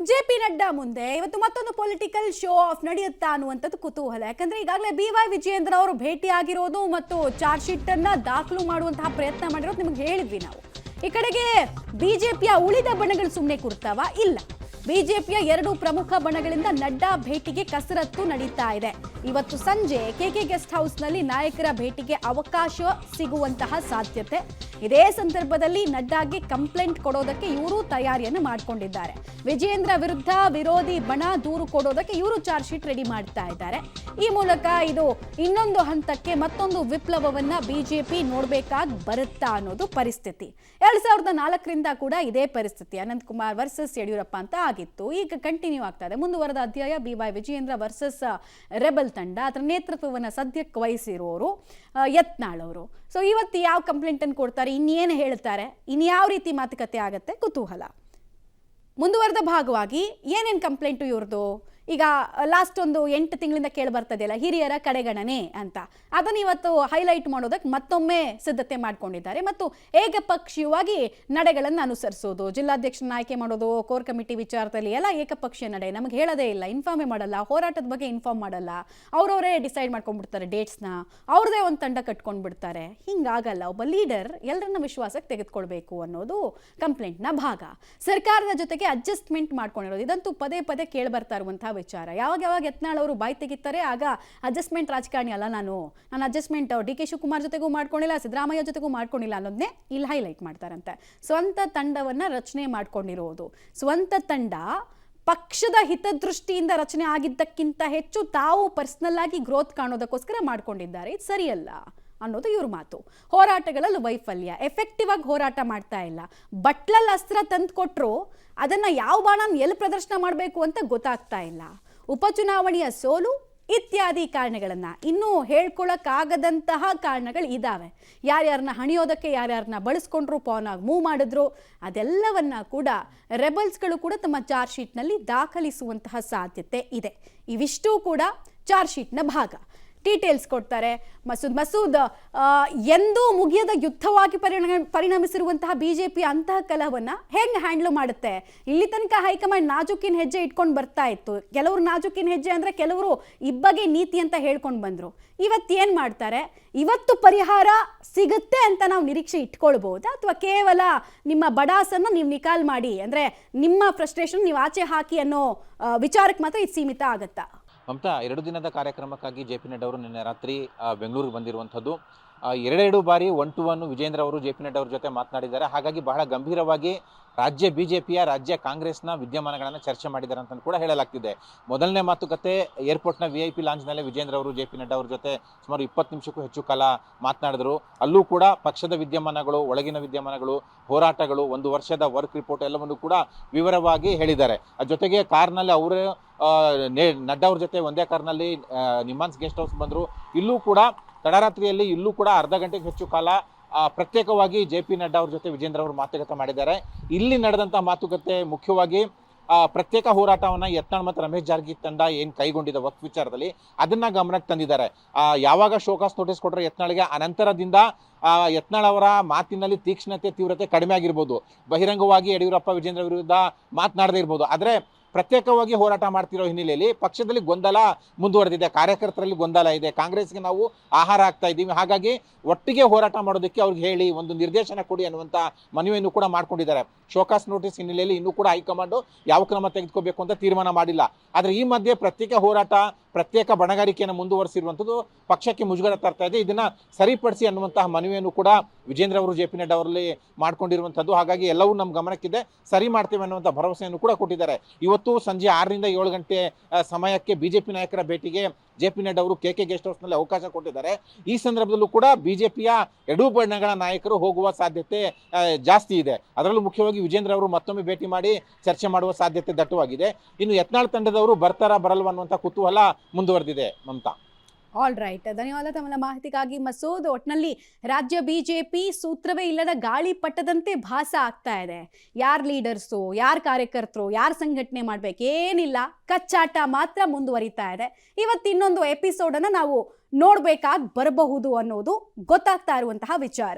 JP. Nadda ಮುಂದೆ ಇವತ್ತು ಮತ್ತೊಂದು ಪೊಲಿಟಿಕಲ್ ಶೋ ಆಫ್ ನಡೆಯುತ್ತಾ ಅನ್ನುವಂಥದ್ದು ಕುತೂಹಲ. ಯಾಕಂದ್ರೆ ಈಗಾಗಲೇ ಬಿ.ವೈ. ವಿಜಯೇಂದ್ರ ಅವರು ಭೇಟಿ ಆಗಿರೋದು ಮತ್ತು ಚಾರ್ಜ್ ಶೀಟ್ ಅನ್ನ ದಾಖಲು ಮಾಡುವಂತಹ ಪ್ರಯತ್ನ ಮಾಡಿರೋದು ನಿಮಗೆ ಹೇಳಿದ್ವಿ ನಾವು. ಈ ಕಡೆಗೆ ಬಿಜೆಪಿಯ ಉಳಿದ ಬಣಗಳು ಸುಮ್ಮನೆ ಕೂರ್ತಾವ? ಇಲ್ಲ. ಬಿಜೆಪಿಯ ಎರಡು ಪ್ರಮುಖ ಬಣಗಳಿಂದ ನಡ್ಡಾ ಭೇಟಿಗೆ ಕಸರತ್ತು ನಡೀತಾ ಇದೆ. ಇವತ್ತು ಸಂಜೆ ಕೆಕೆ ಗೆಸ್ಟ್ ಹೌಸ್ನಲ್ಲಿ ನಾಯಕರ ಭೇಟಿಗೆ ಅವಕಾಶ ಸಿಗುವಂತಹ ಸಾಧ್ಯತೆ. ಇದೇ ಸಂದರ್ಭದಲ್ಲಿ ನಡ್ಡಾಗೆ ಕಂಪ್ಲೇಂಟ್ ಕೊಡೋದಕ್ಕೆ ಇವರು ತಯಾರಿಯನ್ನು ಮಾಡಿಕೊಂಡಿದ್ದಾರೆ. ವಿಜಯೇಂದ್ರ ವಿರುದ್ಧ ವಿರೋಧಿ ಬಣ ದೂರು ಕೊಡೋದಕ್ಕೆ ಇವರು ಚಾರ್ಜ್ ಶೀಟ್ ರೆಡಿ ಮಾಡ್ತಾ ಇದ್ದಾರೆ. ಈ ಮೂಲಕ ಇದು ಇನ್ನೊಂದು ಹಂತಕ್ಕೆ ಮತ್ತೊಂದು ವಿಪ್ಲವವನ್ನ ಬಿಜೆಪಿ ನೋಡಬೇಕಾಗಿ ಬರುತ್ತಾ ಅನ್ನೋದು ಪರಿಸ್ಥಿತಿ. 2004ರಿಂದ ಕೂಡ ಇದೇ ಪರಿಸ್ಥಿತಿ. ಅನಂತಕುಮಾರ್ ವರ್ಸಸ್ ಯಡಿಯೂರಪ್ಪ ಅಂತ ಆಗಿತ್ತು. ಈಗ ಕಂಟಿನ್ಯೂ ಆಗ್ತಾ ಇದೆ. ಮುಂದುವರೆದ ಅಧ್ಯಾಯ ಬಿ.ವೈ. ವಿಜಯೇಂದ್ರ ವರ್ಸಸ್ ರೆಬಲ್ ತಂಡ. ಅದರ ನೇತೃತ್ವವನ್ನು ಸದ್ಯಕ್ಕೆ ವಹಿಸಿರೋರು ಯತ್ನಾಳ್ ಅವರು. ಸೊ ಇವತ್ತು ಯಾವ ಕಂಪ್ಲೇಂಟ್ ಅನ್ನು ಕೊಡ್ತಾರೆ, ಇನ್ನೇನು ಹೇಳ್ತಾರೆ, ಇನ್ಯಾವ ರೀತಿ ಮಾತುಕತೆ ಆಗತ್ತೆ, ಕುತೂಹಲ. ಮುಂದುವರೆದ ಭಾಗವಾಗಿ ಏನೇನು ಕಂಪ್ಲೇಂಟು ಇವ್ರದ್ದು? ಈಗ ಲಾಸ್ಟ್ ಒಂದು 8 ತಿಂಗಳಿಂದ ಕೇಳಿ ಬರ್ತದೆಯಲ್ಲ, ಹಿರಿಯರ ಕಡೆಗಣನೆ ಅಂತ, ಅದನ್ನು ಇವತ್ತು ಹೈಲೈಟ್ ಮಾಡೋದಕ್ಕೆ ಮತ್ತೊಮ್ಮೆ ಸಿದ್ಧತೆ ಮಾಡ್ಕೊಂಡಿದ್ದಾರೆ. ಮತ್ತು ಏಕಪಕ್ಷೀಯವಾಗಿ ನಡೆಗಳನ್ನು ಅನುಸರಿಸೋದು, ಜಿಲ್ಲಾಧ್ಯಕ್ಷನ ಆಯ್ಕೆ ಮಾಡೋದು, ಕೋರ್ ಕಮಿಟಿ ವಿಚಾರದಲ್ಲಿ ಎಲ್ಲ ಏಕಪಕ್ಷೀಯ ನಡೆ. ನಮಗೆ ಹೇಳೋದೇ ಇಲ್ಲ, ಇನ್ಫಾರ್ಮೇ ಮಾಡಲ್ಲ, ಹೋರಾಟದ ಬಗ್ಗೆ ಇನ್ಫಾರ್ಮ್ ಮಾಡಲ್ಲ, ಅವರವರೇ ಡಿಸೈಡ್ ಮಾಡ್ಕೊಂಡ್ಬಿಡ್ತಾರೆ ಡೇಟ್ಸ್ನ, ಅವ್ರದೇ ಒಂದು ತಂಡ ಕಟ್ಕೊಂಡು ಬಿಡ್ತಾರೆ. ಹಿಂಗಾಗಲ್ಲ. ಒಬ್ಬ ಲೀಡರ್ ಎಲ್ಲರನ್ನ ವಿಶ್ವಾಸಕ್ಕೆ ತೆಗೆದುಕೊಳ್ಬೇಕು ಅನ್ನೋದು ಕಂಪ್ಲೇಂಟ್ನ ಭಾಗ. ಸರ್ಕಾರದ ಜೊತೆಗೆ ಅಡ್ಜಸ್ಟ್ಮೆಂಟ್ ಮಾಡ್ಕೊಂಡಿರೋದು, ಇದಂತೂ ಪದೇ ಪದೇ ಕೇಳಿ ಬರ್ತಾ ಇರುವಂತಹ ವಿಚಾರ. ಯಾವಾಗ ಯತ್ನಾಳ್ ಅವರು ಬಾಯಿ ತೆಗಿತಾರೆ ಆಗ ಅಡ್ಜಸ್ಟ್ಮೆಂಟ್ ರಾಜಕಾರಣಿ ಅಲ್ಲ, ನಾನು ಅಡ್ಜಸ್ಟ್ಮೆಂಟ್ ಡಿ.ಕೆ. ಶಿವಕುಮಾರ್ ಜೊತೆಗೂ ಮಾಡ್ಕೊಂಡಿಲ್ಲ, ಸಿದ್ದರಾಮಯ್ಯ ಜೊತೆಗೂ ಮಾಡ್ಕೊಂಡಿಲ್ಲ ಅನ್ನೋದನ್ನೇ ಇಲ್ಲಿ ಹೈಲೈಟ್ ಮಾಡ್ತಾರಂತೆ. ಸ್ವಂತ ತಂಡವನ್ನ ರಚನೆ ಮಾಡ್ಕೊಂಡಿರೋದು, ಸ್ವಂತ ತಂಡ ಪಕ್ಷದ ಹಿತದೃಷ್ಟಿಯಿಂದ ರಚನೆ ಆಗಿದ್ದಕ್ಕಿಂತ ಹೆಚ್ಚು ತಾವು ಪರ್ಸನಲ್ ಆಗಿ ಗ್ರೋತ್ ಕಾಣೋದಕ್ಕೋಸ್ಕರ ಮಾಡ್ಕೊಂಡಿದ್ದಾರೆ. ಇದು ಸರಿಯಲ್ಲ ಅನ್ನೋದು ಇವ್ರ ಮಾತು. ಹೋರಾಟಗಳಲ್ಲಿ ವೈಫಲ್ಯ, ಎಫೆಕ್ಟಿವ್ ಆಗಿ ಹೋರಾಟ ಮಾಡ್ತಾ ಇಲ್ಲ. ಬಟ್ಲಲ್ಲಿ ಅಸ್ತ್ರ ತಂದು ಕೊಟ್ಟರು ಅದನ್ನು ಯಾವ ಬಾಣ ಎಲ್ಲಿ ಪ್ರದರ್ಶನ ಮಾಡಬೇಕು ಅಂತ ಗೊತ್ತಾಗ್ತಾ ಇಲ್ಲ. ಉಪಚುನಾವಣೆಯ ಸೋಲು ಇತ್ಯಾದಿ ಕಾರಣಗಳನ್ನು, ಇನ್ನೂ ಹೇಳ್ಕೊಳಕ್ಕಾಗದಂತಹ ಕಾರಣಗಳು ಇದ್ದಾವೆ. ಯಾರ್ಯಾರನ್ನ ಹಣಿಯೋದಕ್ಕೆ ಯಾರ್ಯಾರನ್ನ ಬಳಸ್ಕೊಂಡ್ರು, ಪಾನಾಗಿ ಮೂವ್ ಮಾಡಿದ್ರು, ಅದೆಲ್ಲವನ್ನ ಕೂಡ ರೆಬಲ್ಸ್ಗಳು ಕೂಡ ತಮ್ಮ ಚಾರ್ಜ್ ಶೀಟ್ನಲ್ಲಿ ದಾಖಲಿಸುವಂತಹ ಸಾಧ್ಯತೆ ಇದೆ. ಇವಿಷ್ಟೂ ಕೂಡ ಚಾರ್ಜ್ ಶೀಟ್ನ ಭಾಗ. ಡೀಟೇಲ್ಸ್ ಕೊಡ್ತಾರೆ. ಮಸೂದ್ ಎಂದೂ ಮುಗಿಯದ ಯುದ್ಧವಾಗಿ ಪರಿಣಮಿಸಿರುವಂತಹ ಬಿಜೆಪಿ ಅಂತಹ ಕಲಹವನ್ನು ಹೆಂಗೆ ಹ್ಯಾಂಡ್ಲ್ ಮಾಡುತ್ತೆ? ಇಲ್ಲಿ ತನಕ ಹೈಕಮಾಂಡ್ ನಾಜೂಕಿನ ಹೆಜ್ಜೆ ಇಟ್ಕೊಂಡು ಬರ್ತಾ ಇತ್ತು. ಕೆಲವರು ನಾಜೂಕಿನ ಹೆಜ್ಜೆ ಅಂದರೆ ಕೆಲವರು ಇಬ್ಬಗೆ ನೀತಿ ಅಂತ ಹೇಳ್ಕೊಂಡು ಬಂದರು. ಇವತ್ತೇನು ಮಾಡ್ತಾರೆ? ಇವತ್ತು ಪರಿಹಾರ ಸಿಗುತ್ತೆ ಅಂತ ನಾವು ನಿರೀಕ್ಷೆ ಇಟ್ಕೊಳ್ಬಹುದಾ, ಅಥವಾ ಕೇವಲ ನಿಮ್ಮ ಬಡಾಸನ್ನು ನೀವು ನಿಕಾಲ್ ಮಾಡಿ, ಅಂದರೆ ನಿಮ್ಮ ಫ್ರಸ್ಟ್ರೇಷನ್ ನೀವು ಆಚೆ ಹಾಕಿ ಅನ್ನೋ ವಿಚಾರಕ್ಕೆ ಮಾತ್ರ ಇದು ಸೀಮಿತ ಆಗುತ್ತಾ? ಮಮತಾ, 2 ದಿನದ ಕಾರ್ಯಕ್ರಮಕ್ಕಾಗಿ ಜೆ.ಪಿ. ನಡ್ಡಾ ಅವರು ನಿನ್ನೆ ರಾತ್ರಿ ಬೆಂಗಳೂರಿಗೆ ಬಂದಿರುವಂಥದ್ದು. 2 ಬಾರಿ 1-to-1 ವಿಜೇಂದ್ರ ಅವರು ಜೆ.ಪಿ. ನಡ್ಡಾ ಅವ್ರ ಜೊತೆ ಮಾತನಾಡಿದ್ದಾರೆ. ಹಾಗಾಗಿ ಬಹಳ ಗಂಭೀರವಾಗಿ ರಾಜ್ಯ ಬಿಜೆಪಿಯ, ರಾಜ್ಯ ಕಾಂಗ್ರೆಸ್ನ ವಿದ್ಯಮಾನಗಳನ್ನು ಚರ್ಚೆ ಮಾಡಿದ್ದಾರೆ ಅಂತ ಕೂಡ ಹೇಳಲಾಗ್ತಿದೆ. ಮೊದಲನೇ ಮಾತುಕತೆ ಏರ್ಪೋರ್ಟ್ನ VIP ಲಾಂಜ್ನಲ್ಲೇ ವಿಜೇಂದ್ರ ಅವರು ಜೆ.ಪಿ. ನಡ್ಡಾ ಅವ್ರ ಜೊತೆ ಸುಮಾರು 20 ನಿಮಿಷಕ್ಕೂ ಹೆಚ್ಚು ಕಾಲ ಮಾತನಾಡಿದ್ರು. ಅಲ್ಲೂ ಕೂಡ ಪಕ್ಷದ ವಿದ್ಯಮಾನಗಳು, ಒಳಗಿನ ವಿದ್ಯಮಾನಗಳು, ಹೋರಾಟಗಳು, 1 ವರ್ಷದ ವರ್ಕ್ ರಿಪೋರ್ಟ್ ಎಲ್ಲವನ್ನು ಕೂಡ ವಿವರವಾಗಿ ಹೇಳಿದ್ದಾರೆ. ಜೊತೆಗೆ ಕಾರ್ನಲ್ಲಿ ಅವರು ನಡ್ಡಾ ಅವ್ರ ಜೊತೆ ಒಂದೇ ಕಾರ್ನಲ್ಲಿ ನಿಮ್ಮಾನ್ಸ್ ಗೆಸ್ಟ್ ಹೌಸ್ ಬಂದರು. ಇಲ್ಲೂ ಕೂಡ ತಡರಾತ್ರಿಯಲ್ಲಿ ಇಲ್ಲೂ ಕೂಡ ಅರ್ಧ ಗಂಟೆಗೆ ಹೆಚ್ಚು ಕಾಲ ಪ್ರತ್ಯೇಕವಾಗಿ ಜೆ.ಪಿ. ನಡ್ಡಾ ಅವ್ರ ಜೊತೆ ವಿಜೇಂದ್ರ ಅವರು ಮಾತುಕತೆ ಮಾಡಿದ್ದಾರೆ. ಇಲ್ಲಿ ನಡೆದಂಥ ಮಾತುಕತೆ ಮುಖ್ಯವಾಗಿ ಪ್ರತ್ಯೇಕ ಹೋರಾಟವನ್ನು ಯತ್ನಾಳ್ ಮತ್ತು ರಮೇಶ್ ಜಾರಕಿಹೊಳಿ ತಂಡ ಏನು ಕೈಗೊಂಡಿದೆ ವಕ್ಫ್ ವಿಚಾರದಲ್ಲಿ, ಅದನ್ನ ಗಮನಕ್ಕೆ ತಂದಿದ್ದಾರೆ. ಯಾವಾಗ ಶೋಕಾಸ್ ನೋಟಿಸ್ ಕೊಟ್ಟರೆ ಯತ್ನಾಳ್ಗೆ, ಅನಂತರದಿಂದ ಯತ್ನಾಳ್ ಅವರ ಮಾತಿನಲ್ಲಿ ತೀಕ್ಷ್ಣತೆ, ತೀವ್ರತೆ ಕಡಿಮೆ ಆಗಿರ್ಬೋದು. ಬಹಿರಂಗವಾಗಿ ಯಡಿಯೂರಪ್ಪ ವಿಜೇಂದ್ರ ವಿರುದ್ಧ ಮಾತನಾಡದೇ ಇರ್ಬೋದು. ಆದರೆ ಪ್ರತ್ಯೇಕವಾಗಿ ಹೋರಾಟ ಮಾಡ್ತಿರೋ ಹಿನ್ನೆಲೆಯಲ್ಲಿ ಪಕ್ಷದಲ್ಲಿ ಗೊಂದಲ ಮುಂದುವರೆದಿದೆ, ಕಾರ್ಯಕರ್ತರಲ್ಲಿ ಗೊಂದಲ ಇದೆ. ಕಾಂಗ್ರೆಸ್ಗೆ ನಾವು ಆಹಾರ ಆಗ್ತಾ ಇದ್ದೀವಿ, ಹಾಗಾಗಿ ಒಟ್ಟಿಗೆ ಹೋರಾಟ ಮಾಡೋದಕ್ಕೆ ಅವ್ರಿಗೆ ಹೇಳಿ ಒಂದು ನಿರ್ದೇಶನ ಕೊಡಿ ಅನ್ನುವಂಥ ಮನವಿಯನ್ನು ಕೂಡ ಮಾಡ್ಕೊಂಡಿದ್ದಾರೆ. ಶೋಕಾಸ್ ನೋಟಿಸ್ ಹಿನ್ನೆಲೆಯಲ್ಲಿ ಇನ್ನೂ ಕೂಡ ಹೈಕಮಾಂಡು ಯಾವ ಕ್ರಮ ತೆಗೆದುಕೋಬೇಕು ಅಂತ ತೀರ್ಮಾನ ಮಾಡಿಲ್ಲ. ಆದರೆ ಈ ಮಧ್ಯೆ ಪ್ರತ್ಯೇಕ ಹೋರಾಟ, ಪ್ರತ್ಯೇಕ ಬಣಗಾರಿಕೆಯನ್ನು ಮುಂದುವರಿಸಿರುವಂಥದ್ದು ಪಕ್ಷಕ್ಕೆ ಮುಜುಗರ ತರ್ತಾ ಇದೆ. ಇದನ್ನ ಸರಿಪಡಿಸಿ ಅನ್ನುವಂತಹ ಮನವಿಯನ್ನು ಕೂಡ ವಿಜೇಂದ್ರ ಅವರು ಜೆ.ಪಿ. ನಡ್ಡಾ ಅವರಲ್ಲಿ ಮಾಡ್ಕೊಂಡಿರುವಂಥದ್ದು. ಹಾಗಾಗಿ ಎಲ್ಲವೂ ನಮ್ಮ ಗಮನಕ್ಕಿದೆ, ಸರಿ ಮಾಡ್ತೇವೆ ಅನ್ನುವಂಥ ಭರವಸೆಯನ್ನು ಕೂಡ ಕೊಟ್ಟಿದ್ದಾರೆ. ಇವತ್ತು ಸಂಜೆ 6ರಿಂದ 7 ಗಂಟೆ ಸಮಯಕ್ಕೆ ಬಿಜೆಪಿ ನಾಯಕರ ಭೇಟಿಗೆ ಜೆ.ಪಿ. ನಡ್ಡಾ ಅವರು ಕೆಕೆ ಗೆಸ್ಟ್ ಹೌಸ್ನಲ್ಲಿ ಅವಕಾಶ ಕೊಟ್ಟಿದ್ದಾರೆ. ಈ ಸಂದರ್ಭದಲ್ಲೂ ಕೂಡ ಬಿಜೆಪಿಯ ಎರಡೂ ಬಣಗಳ ನಾಯಕರು ಹೋಗುವ ಸಾಧ್ಯತೆ ಜಾಸ್ತಿ ಇದೆ. ಅದರಲ್ಲೂ ಮುಖ್ಯವಾಗಿ ವಿಜೇಂದ್ರ ಅವರು ಮತ್ತೊಮ್ಮೆ ಭೇಟಿ ಮಾಡಿ ಚರ್ಚೆ ಮಾಡುವ ಸಾಧ್ಯತೆ ದಟ್ಟವಾಗಿದೆ. ಇನ್ನು ಯತ್ನಾಳ್ ತಂಡದವರು ಬರ್ತಾರಾ ಬರಲ್ವಾ ಅನ್ನುವಂಥ ಕುತೂಹಲ ಮುಂದುವರೆದಿದೆ. ಮಮತಾ, ಆಲ್ ರೈಟ್, ಧನ್ಯವಾದ ತಮ್ಮ ಮಾಹಿತಿಗಾಗಿ ಮಸೂದ್. ಒಟ್ನಲ್ಲಿ ರಾಜ್ಯ ಬಿಜೆಪಿ ಸೂತ್ರವೇ ಇಲ್ಲದ ಗಾಳಿ ಪಟ್ಟದಂತೆ ಭಾಸ ಆಗ್ತಾ ಇದೆ. ಯಾರ್ ಲೀಡರ್ಸು, ಯಾರ್ ಕಾರ್ಯಕರ್ತರು, ಯಾರ್ ಸಂಘಟನೆ ಮಾಡ್ಬೇಕೇನಿಲ್ಲ, ಕಚ್ಚಾಟ ಮಾತ್ರ ಮುಂದುವರಿತಾ ಇದೆ. ಇವತ್ತು ಇನ್ನೊಂದು ಎಪಿಸೋಡ್ ಅನ್ನು ನಾವು ನೋಡ್ಬೇಕಾಗಿ ಬರಬಹುದು ಅನ್ನೋದು ಗೊತ್ತಾಗ್ತಾ ಇರುವಂತಹ ವಿಚಾರ.